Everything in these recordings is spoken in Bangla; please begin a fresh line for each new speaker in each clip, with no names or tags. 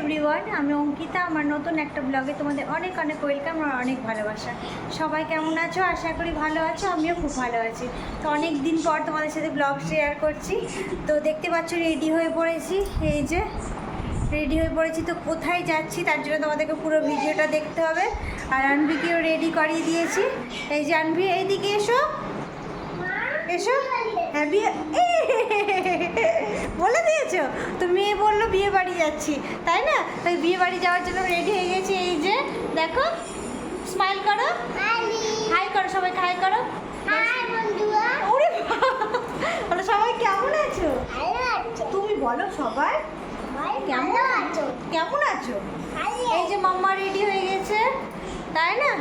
এভরিওয়ান, আমি অঙ্কিতা। আমার নতুন একটা ব্লগে তোমাদের অনেক অনেক ওয়েলকাম আর অনেক ভালোবাসা। সবাই কেমন আছো? আশা করি ভালো আছো। আমিও খুব ভালো আছি। তো অনেক দিন পর তোমাদের সাথে ব্লগ শেয়ার করছি। তো দেখতে পাচ্ছ রেডি হয়ে পড়েছি, এই যে রেডি হয়ে পড়েছি। তো কোথায় যাচ্ছি তার জন্য তোমাদেরকে পুরো ভিডিওটা দেখতে হবে। আর আনভিকেও রেডি করিয়ে দিয়েছি। এই যে আনভি, এইদিকে এসো এসো। হ্যাঁ, বিয়ে বলে দিয়েছো তো? মেয়ে বললো বিয়ে বাড়ি যাচ্ছি, তাই না? তাই বিয়ে বাড়ি যাওয়ার জন্য রেডি হয়ে গেছি। এই যে দেখো, স্মাইল করো, হাই করো, সবাইকে হাই করো। ওরে বলো সবাই কেমন আছো? তুমি বলো সবাই কেমন আছো? কেমন আছো? এই যে মাম্মা রেডি হয়ে গেছে, তাই না?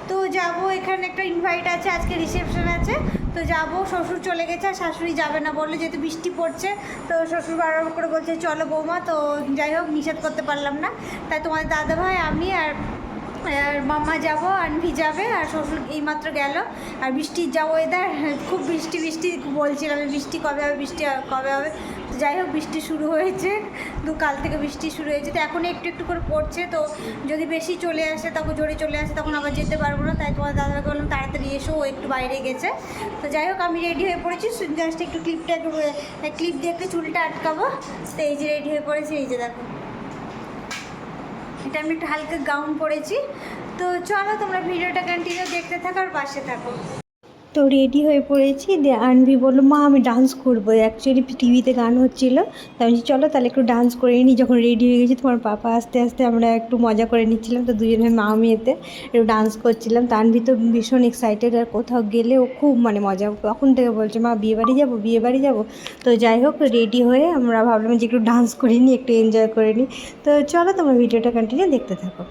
তো যাবো, এখানে একটা ইনভাইট আছে, আজকে রিসেপশন আছে। তো যাবো, শ্বশুর চলে গেছে আর শাশুড়ি যাবে না বললে, যেহেতু বৃষ্টি পড়ছে। তো শ্বশুর বারবার করে বলছে চলো বৌমা। তো যাই হোক, নিষেধ করতে পারলাম না। তাই তোমাদের দাদাভাই, আমি আর মাম্মা যাবো, আনভি যাবে, আর শ্বশুর এইমাত্র গেল। আর বৃষ্টির যা ওয়েদার, খুব বৃষ্টি বৃষ্টি বলছিলাম, বৃষ্টি কবে হবে, বৃষ্টি কবে হবে। তো যাই হোক, বৃষ্টি শুরু হয়েছে, কাল থেকে বৃষ্টি শুরু হয়েছে। তো এখন একটু একটু করে পড়ছে। তো যদি বেশি চলে আসে, তখন জোরে চলে আসে, তখন আবার যেতে পারবো না। তাই তোমার দাদাকে বললাম তাড়াতাড়ি এসো, ও একটু বাইরে গেছে। তো যাই হোক, আমি রেডি হয়ে পড়েছি। জাস্ট একটু ক্লিপ দেখে চুলটা আটকাবো। তো এই যে রেডি হয়ে পড়েছি, এই যে দেখো, এটা আমি একটা হালকা গাউন পরেছি। তো চলো তোমরা ভিডিওটা কন্টিনিউ দেখতে থাকো আর পাশে থাকো। তো রেডি হয়ে পড়েছি। আনভি বললো মা আমি ডান্স করবো। অ্যাকচুয়ালি টিভিতে গান হচ্ছিলো, তাই আমি চলো তাহলে একটু ডান্স করে নিই। যখন রেডি হয়ে গেছি, তোমার পাপা আস্তে আস্তে আমরা একটু মজা করে নিচ্ছিলাম। তো দুজনে মা আমি এতে একটু ডান্স করছিলাম। তো আনভি তো ভীষণ এক্সাইটেড, আর কোথাও গেলে ও খুব মজা। তখন থেকে বলছে মা বিয়ে বাড়ি যাবো, বিয়ে বাড়ি যাবো। তো যাই হোক, রেডি হয়ে আমরা ভাবলাম যে একটু ডান্স করে নিই, একটু এনজয় করে নিই। তো চলো তোমরা ভিডিওটা কন্টিনিউ দেখতে থাকো।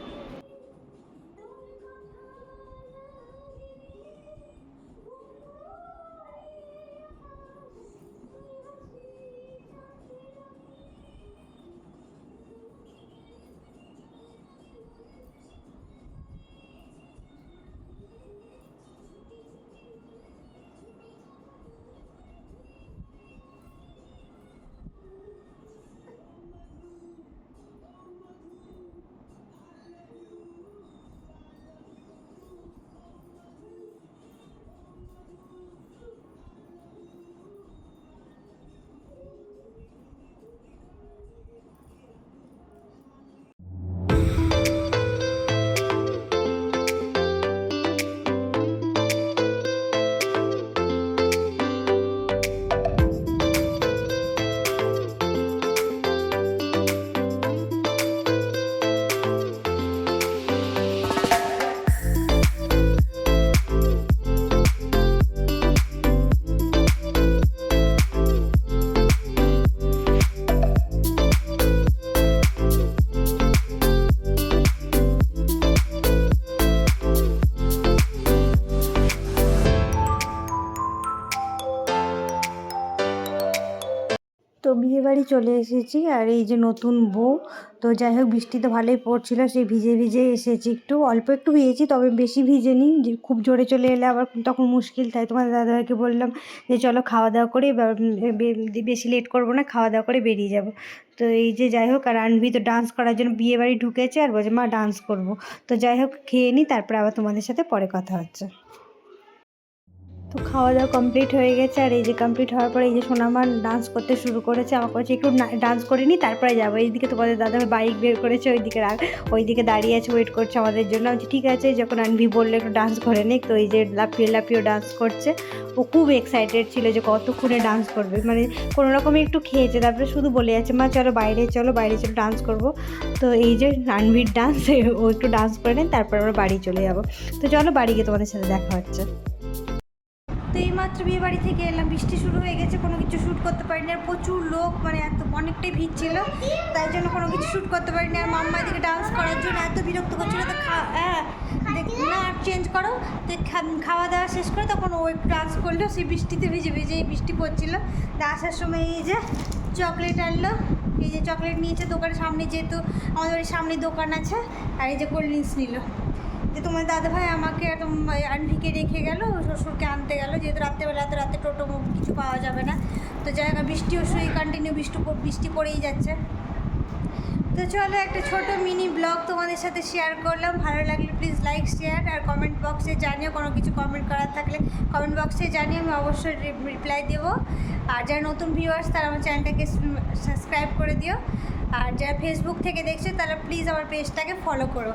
তো বিয়েবাড়ি চলে এসেছি, আর এই যে নতুন বউ। তো যাই হোক, বৃষ্টি তো ভালোই পড়ছিল, সেই ভিজে ভিজে এসেছি। একটু অল্প একটু ভিজেছি, তবে বেশি ভিজেনি, যে খুব জোরে চলে এলে আবার তখন মুশকিল। তাই তোমার দাদাভাইকে বললাম যে চলো খাওয়া দাওয়া করে, বেশি লেট করবো না, খাওয়া দাওয়া করে বেরিয়ে যাব। তো এই যে যাই হোক, আর আনভি তো ডান্স করার জন্য বিয়েবাড়ি ঢুকেছে, আর বলছে মা ডান্স করব। তো যাই হোক, খেয়ে নিই, তারপরে আবার তোমাদের সাথে পরে কথা হচ্ছে। তো খাওয়া দাওয়া কমপ্লিট হয়ে গেছে, আর এই যে কমপ্লিট হওয়ার পরে এই যে সোনামা ডান্স করতে শুরু করেছে। আমার কাছে একটু ডান্স করে নিই, তারপরে যাবো। এইদিকে তোমাদের দাদা বাইক বের করেছে, ওইদিকে দাঁড়িয়ে আছে, ওয়েট করছে আমাদের জন্য। আমি ঠিক আছে, যখন আনভি বললে একটু ডান্স করে নিক, তো এই যে লাফিয়ে লাফিয়েও ডান্স করছে। ও খুব এক্সাইটেড ছিল যে কতক্ষণে ডান্স করবে, কোনো রকমে একটু খেয়েছে, তারপরে শুধু বলে যাচ্ছে মা চলো বাইরে চলো, বাইরে চলো ডান্স করবো। তো এই যে আনভির ডান্স, ও একটু ডান্স করে নেন, তারপর আমরা বাড়ি চলে যাবো। তো চলো বাড়ি গিয়ে তোমাদের সাথে দেখা হচ্ছে। তো এইমাত্র বিয়ে বাড়ি থেকে এলাম, বৃষ্টি শুরু হয়ে গেছে, কোনো কিছু শ্যুট করতে পারিনি। আর প্রচুর লোক, এত অনেকটাই ভিড় ছিল, তাই জন্য কোনো কিছু শ্যুট করতে পারিনি। আর মাম্মা এদিকে ডান্স করার জন্য এত বিরক্ত করছিল। তো না চেঞ্জ করো। তো খাওয়া দাওয়া শেষ করে তখন ও একটু ডান্স করলো, সেই বৃষ্টিতে ভিজে ভিজে, এই বৃষ্টি পড়ছিল। তা আসার সময় এই যে চকলেট আনলো, এই যে চকলেট নিয়েছে দোকানের সামনে, যেহেতু আমাদের বাড়ির সামনে দোকান আছে। আর এই যে কোল্ড ড্রিঙ্কস নিল। যে তোমার দাদাভাই আমাকে একদম আন্টিকে রেখে গেল, শ্বশুরকে আনতে গেল, যেহেতু রাত্রেবেলা এত রাতে টোটো কিছু পাওয়া যাবে না। তো যাই হোক, বৃষ্টিও শুয়ে কন্টিনিউ বৃষ্টি পড়েই যাচ্ছে। তো চলো একটা ছোট মিনি ব্লগ তোমাদের সাথে শেয়ার করলাম, ভালো লাগলে প্লিজ লাইক শেয়ার আর কমেন্ট বক্সে জানিও, কোনো কিছু কমেন্ট করার থাকলে কমেন্ট বক্সে জানিয়ে আমি অবশ্যই রিপ্লাই দেবো। আর যারা নতুন ভিউয়ার্স তারা আমার চ্যানেলটাকে সাবস্ক্রাইব করে দিও, আর যারা ফেসবুক থেকে দেখছো তারা প্লিজ আমার পেজটাকে ফলো করো।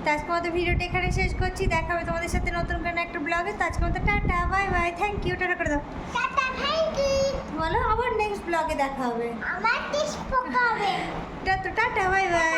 তো আজকে মতো ভিডিওটা এখানে শেষ করছি, দেখা হবে তোমাদের সাথে নতুন কোনো একটা ব্লগে। তো আজকে মতো tata bye bye, thank you, tata করে দাও,
টাটা থ্যাংক ইউ।
বলো আবার নেক্সট ব্লগে দেখা হবে,
আমার টেস্ট হবে।
Tata bye by.